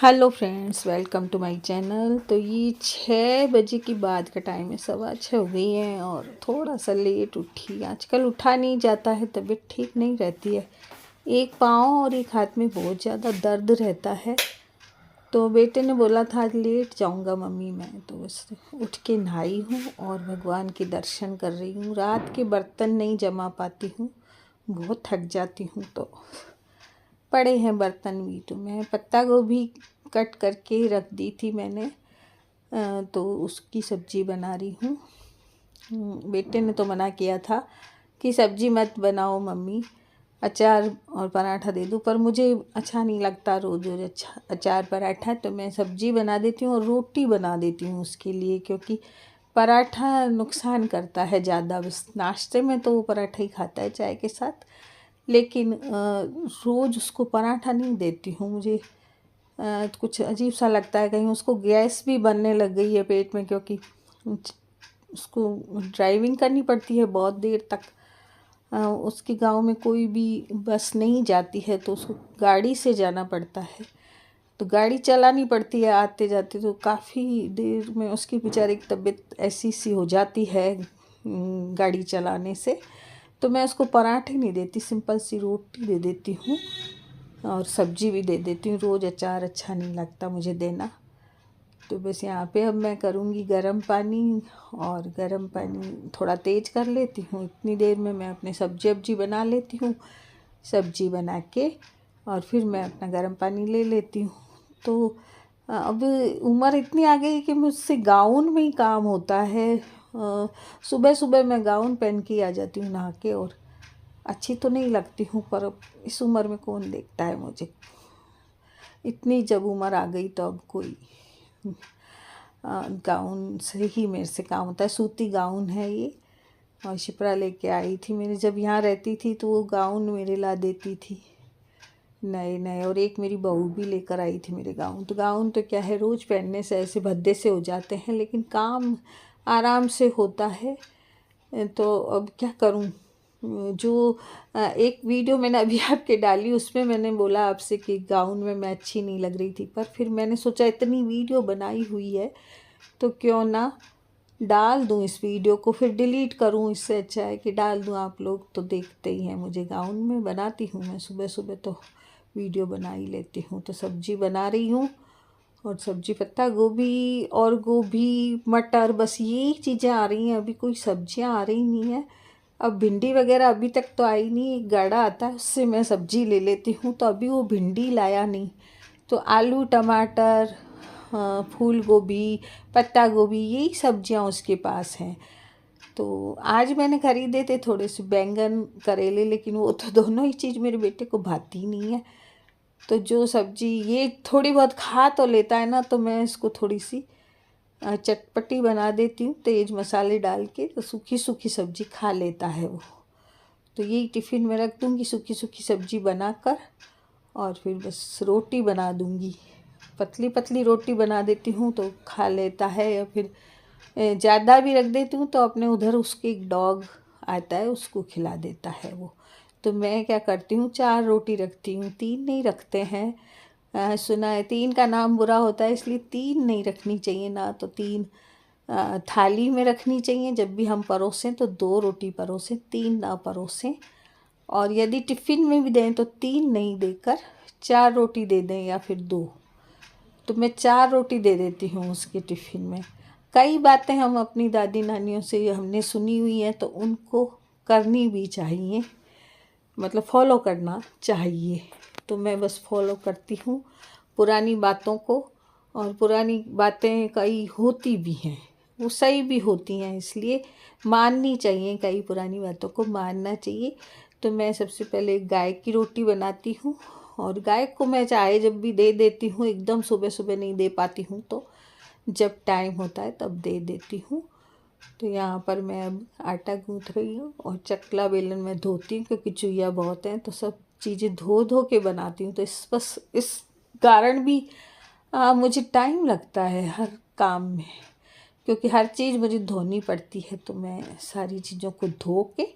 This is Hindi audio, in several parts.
Hello friends, welcome to my channel. तो ये 6 बजे की बाद का टाइम है, 6:15 हो गई हैं और थोड़ा सा लेट उठी। आजकल उठा नहीं जाता है, तबीयत ठीक नहीं रहती है। एक पाँव और एक हाथ में बहुत ज़्यादा दर्द रहता है। तो बेटे ने बोला था आज लेट जाऊंगा मम्मी मैं, तो बस उठ के नहाई हूँ और भगवान के दर्शन कर रही हूँ। रात के बर्तन नहीं जमा पाती हूँ, बहुत थक जाती हूँ। तो पड़े हैं बर्तन भी। तो मैं पत्ता गोभी कट करके रख दी थी मैंने, तो उसकी सब्ज़ी बना रही हूँ। बेटे ने तो मना किया था कि सब्ज़ी मत बनाओ मम्मी, अचार और पराठा दे दूँ, पर मुझे अच्छा नहीं लगता रोज़ रोज़ अच्छा अचार पराठा। तो मैं सब्ज़ी बना देती हूँ और रोटी बना देती हूँ उसके लिए, क्योंकि पराठा नुकसान करता है ज़्यादा। बस नाश्ते में तो वो पराठा ही खाता है चाय के साथ, लेकिन रोज़ उसको पराठा नहीं देती हूँ। मुझे कुछ अजीब सा लगता है, कहीं उसको गैस भी बनने लग गई है पेट में, क्योंकि उसको ड्राइविंग करनी पड़ती है बहुत देर तक। उसके गांव में कोई भी बस नहीं जाती है, तो उसको गाड़ी से जाना पड़ता है। तो गाड़ी चलानी पड़ती है आते जाते, तो काफ़ी देर में उसकी बेचारी की तबीयत ऐसी सी हो जाती है गाड़ी चलाने से। तो मैं उसको पराठे नहीं देती, सिंपल सी रोटी दे देती हूँ और सब्जी भी दे देती हूँ। रोज़ अचार अच्छा नहीं लगता मुझे देना। तो बस यहाँ पे अब मैं करूँगी गरम पानी, और गरम पानी थोड़ा तेज़ कर लेती हूँ। इतनी देर में मैं अपनी सब्जी बना लेती हूँ। सब्जी बना के और फिर मैं अपना गरम पानी ले लेती हूँ। तो अब उम्र इतनी आ गई कि मुझसे गाउन में ही काम होता है। सुबह सुबह मैं गाउन पहन के आ जाती हूँ नहा के, और अच्छी तो नहीं लगती हूँ, पर अब इस उम्र में कौन देखता है मुझे। इतनी जब उम्र आ गई तो अब कोई गाउन से ही मेरे से काम होता है। सूती गाउन है ये, और शिप्रा लेके आई थी मेरे, जब यहाँ रहती थी तो वो गाउन मेरे ला देती थी नए नए। और एक मेरी बहू भी लेकर आई थी मेरे गाउन। तो गाउन तो क्या है, रोज़ पहनने से ऐसे भद्दे से हो जाते हैं, लेकिन काम आराम से होता है। तो अब क्या करूं। जो एक वीडियो मैंने अभी आपके डाली, उसमें मैंने बोला आपसे कि गाउन में मैं अच्छी नहीं लग रही थी, पर फिर मैंने सोचा इतनी वीडियो बनाई हुई है तो क्यों ना डाल दूं इस वीडियो को, फिर डिलीट करूं। इससे अच्छा है कि डाल दूं, आप लोग तो देखते ही हैं मुझे गाउन में। बनाती हूँ मैं सुबह सुबह तो वीडियो बना ही लेती हूँ। तो सब्जी बना रही हूँ, और सब्जी पत्ता गोभी और गोभी मटर, बस यही चीज़ें आ रही हैं। अभी कोई सब्जियां आ रही नहीं है। अब भिंडी वगैरह अभी तक तो आई नहीं। एक गाड़ा आता है, उससे मैं सब्जी ले लेती हूँ। तो अभी वो भिंडी लाया नहीं, तो आलू टमाटर फूल गोभी पत्ता गोभी यही सब्जियां उसके पास हैं। तो आज मैंने खरीदे थे थोड़े से बैंगन करेले, लेकिन वो तो दोनों ही चीज़ मेरे बेटे को भाती नहीं है। तो जो सब्जी ये थोड़ी बहुत खा तो लेता है ना, तो मैं इसको थोड़ी सी चटपटी बना देती हूँ तेज़ मसाले डाल के, तो सूखी सूखी सब्जी खा लेता है वो। तो यही टिफ़िन में रख दूँगी सूखी सूखी सब्जी बनाकर, और फिर बस रोटी बना दूँगी। पतली पतली रोटी बना देती हूँ तो खा लेता है, या फिर ज़्यादा भी रख देती हूँ तो अपने उधर उसके एक डॉग आता है, उसको खिला देता है वो। तो मैं क्या करती हूँ, 4 रोटी रखती हूँ, 3 नहीं रखते हैं। सुना है 3 का नाम बुरा होता है, इसलिए 3 नहीं रखनी चाहिए ना। तो 3 थाली में रखनी चाहिए। जब भी हम परोसें तो 2 रोटी परोसें, 3 ना परोसें। और यदि टिफ़िन में भी दें तो 3 नहीं देकर 4 रोटी दे दें, या फिर 2। तो मैं 4 रोटी दे देती हूँ उसके टिफ़िन में। कई बातें हम अपनी दादी नानियों से हमने सुनी हुई हैं, तो उनको करनी भी चाहिए, मतलब फॉलो करना चाहिए। तो मैं बस फॉलो करती हूँ पुरानी बातों को। और पुरानी बातें कई होती भी हैं, वो सही भी होती हैं, इसलिए माननी चाहिए। कई पुरानी बातों को मानना चाहिए। तो मैं सबसे पहले गाय की रोटी बनाती हूँ, और गाय को मैं चाय जब भी दे देती हूँ, एकदम सुबह सुबह नहीं दे पाती हूँ, तो जब टाइम होता है तब दे देती हूँ। तो यहाँ पर मैं अब आटा गूँथ रही हूँ, और चकला बेलन में धोती हूँ, क्योंकि चुइया बहुत हैं, तो सब चीज़ें धो धो के बनाती हूँ। तो इस कारण भी मुझे टाइम लगता है हर काम में, क्योंकि हर चीज़ मुझे धोनी पड़ती है। तो मैं सारी चीज़ों को धो के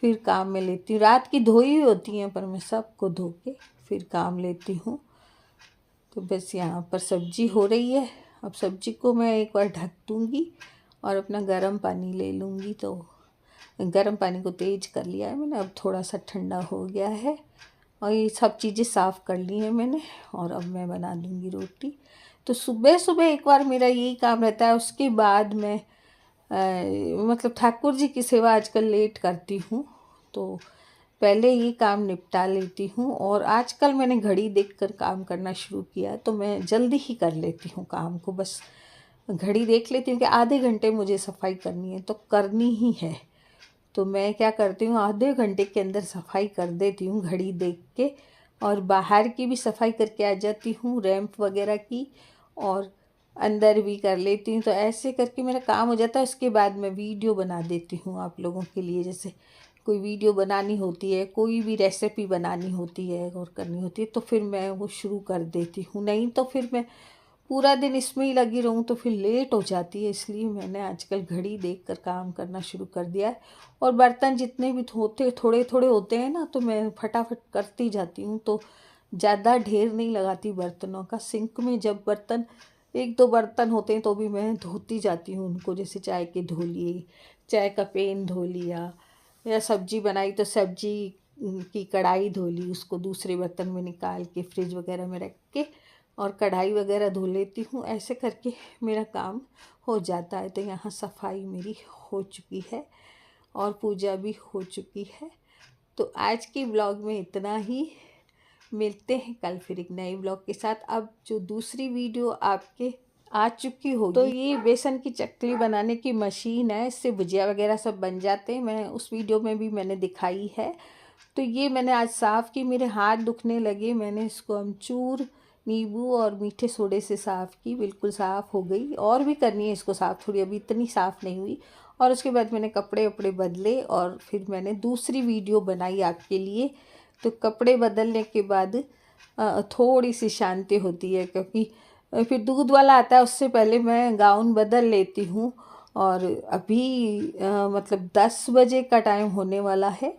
फिर काम में लेती हूँ। रात की धोई हुई होती हैं, पर मैं सबको धो के फिर काम लेती हूँ। तो बस यहाँ पर सब्जी हो रही है। अब सब्जी को मैं एक बार ढक दूँगी और अपना गर्म पानी ले लूँगी। तो गर्म पानी को तेज़ कर लिया है मैंने, अब थोड़ा सा ठंडा हो गया है और ये सब चीज़ें साफ़ कर ली हैं मैंने। और अब मैं बना दूँगी रोटी। तो सुबह सुबह एक बार मेरा यही काम रहता है। उसके बाद मैं मतलब ठाकुर जी की सेवा आजकल लेट करती हूँ, तो पहले ये काम निपटा लेती हूँ। और आजकल मैंने घड़ी देखकर काम करना शुरू किया, तो मैं जल्दी ही कर लेती हूँ काम को। बस घड़ी देख लेती हूँ कि आधे घंटे मुझे सफाई करनी है तो करनी ही है, तो मैं क्या करती हूँ आधे घंटे के अंदर सफाई कर देती हूँ घड़ी देख के। और बाहर की भी सफाई करके आ जाती हूँ, रैंप वगैरह की, और अंदर भी कर लेती हूँ। तो ऐसे करके मेरा काम हो जाता है। उसके बाद मैं वीडियो बना देती हूँ आप लोगों के लिए। जैसे कोई वीडियो बनानी होती है, कोई भी रेसिपी बनानी होती है और करनी होती है, तो फिर मैं वो शुरू कर देती हूँ। नहीं तो फिर मैं पूरा दिन इसमें ही लगी रहूँ तो फिर लेट हो जाती है। इसलिए मैंने आजकल घड़ी देखकर काम करना शुरू कर दिया है। और बर्तन जितने भी होते थोड़े थोड़े होते हैं ना, तो मैं फटाफट करती जाती हूँ, तो ज़्यादा ढेर नहीं लगाती बर्तनों का। सिंक में जब बर्तन एक दो बर्तन होते हैं तो भी मैं धोती जाती हूँ उनको। जैसे चाय के धो लिए, चाय का पेन धो लिया, या सब्जी बनाई तो सब्जी की कढ़ाई धो ली, उसको दूसरे बर्तन में निकाल के फ्रिज वगैरह में रख के और कढ़ाई वगैरह धो लेती हूँ। ऐसे करके मेरा काम हो जाता है। तो यहाँ सफाई मेरी हो चुकी है और पूजा भी हो चुकी है। तो आज की ब्लॉग में इतना ही। मिलते हैं कल फिर एक नए ब्लॉग के साथ। अब जो दूसरी वीडियो आपके आ चुकी होगी, तो ये बेसन की चकली बनाने की मशीन है, इससे भुजिया वगैरह सब बन जाते हैं। मैं उस वीडियो में भी मैंने दिखाई है। तो ये मैंने आज साफ़ की, मेरे हाथ दुखने लगे, मैंने इसको अमचूर, नींबू और मीठे सोडे से साफ़ की, बिल्कुल साफ़ हो गई। और भी करनी है इसको साफ़, थोड़ी अभी इतनी साफ़ नहीं हुई। और उसके बाद मैंने कपड़े वपड़े बदले और फिर मैंने दूसरी वीडियो बनाई आपके लिए। तो कपड़े बदलने के बाद थोड़ी सी शांति होती है, क्योंकि फिर दूध वाला आता है, उससे पहले मैं गाउन बदल लेती हूँ। और अभी मतलब 10 बजे का टाइम होने वाला है।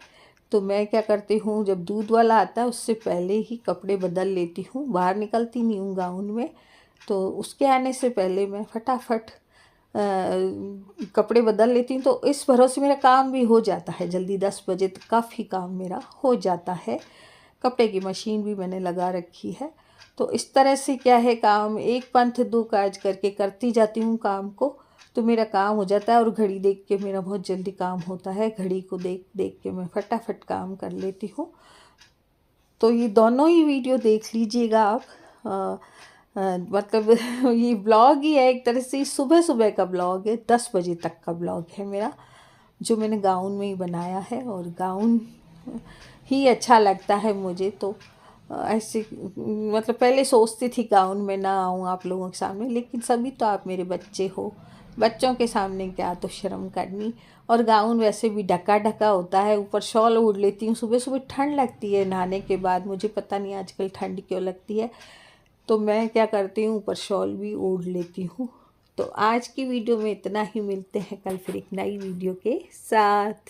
तो मैं क्या करती हूँ, जब दूध वाला आता है उससे पहले ही कपड़े बदल लेती हूँ, बाहर निकलती नहीं हूँ गाउन में। तो उसके आने से पहले मैं फटाफट कपड़े बदल लेती हूँ। तो इस भरोसे मेरा काम भी हो जाता है जल्दी, 10 बजे तक काफ़ी काम मेरा हो जाता है। कपड़े की मशीन भी मैंने लगा रखी है। तो इस तरह से क्या है, काम एक पंथ दो काज करके करती जाती हूँ काम को, तो मेरा काम हो जाता है। और घड़ी देख के मेरा बहुत जल्दी काम होता है, घड़ी को देख देख के मैं फटाफट काम कर लेती हूँ। तो ये दोनों ही वीडियो देख लीजिएगा आप। मतलब ये ब्लॉग ही है एक तरह से, सुबह सुबह का ब्लॉग है, 10 बजे तक का ब्लॉग है मेरा, जो मैंने गाउन में ही बनाया है। और गाउन ही अच्छा लगता है मुझे। तो ऐसे मतलब पहले सोचती थी गाउन में ना आऊँ आप लोगों के सामने, लेकिन सभी तो आप मेरे बच्चे हो, बच्चों के सामने क्या तो शर्म करनी। और गाउन वैसे भी ढका ढका होता है, ऊपर शॉल ओढ़ लेती हूँ। सुबह सुबह ठंड लगती है नहाने के बाद, मुझे पता नहीं आजकल ठंड क्यों लगती है, तो मैं क्या करती हूँ ऊपर शॉल भी ओढ़ लेती हूँ। तो आज की वीडियो में इतना ही। मिलते हैं कल फिर एक नई वीडियो के साथ।